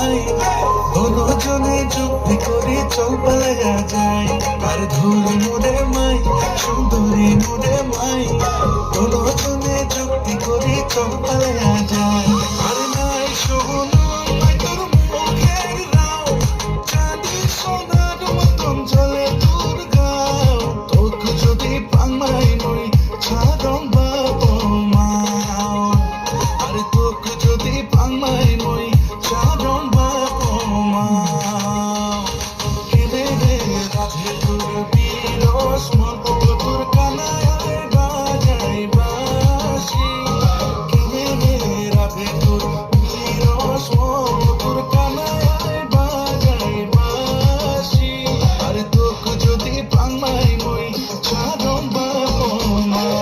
মাই দুজনে যুক্তি করে চল পালাইয়া যায় আর ধুলি মোরে মাই সুন্দরী মোরে মাই দুজনে যুক্তি করে চল পালাইয়া যায় আর নাই শোন তোর মুখের রাও চাঁদি সোনার মতন জ্বলে তোর গাও তোকে যদি পাংমাই মই ছাড়ম বাবু মাও আরে তোকে যদি পাংমাই মই ছাড়ম বাবু মাও কেলে রে রাধে তোর বিরস মন তোর কানায় বাজাই বাসি কেলে রে রাধে তোর বিরস মন তোর কানায় বাজাই বাসি আরে তোকে যদি পাংমাই মই ছাড়ম বাবু মাও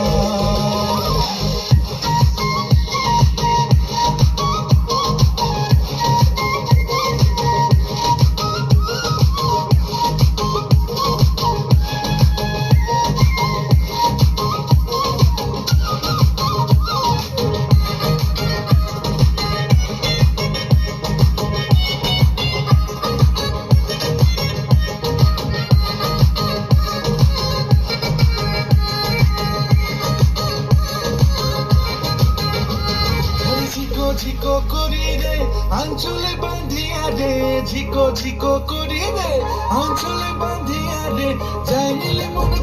ঝিকো ঝিকো করি রে আঞ্চলে বাঁধিয়া রে ঝিকো ঝিকো করি রে আঞ্চলে বাঁধিয়া রে যাই নিলে মনে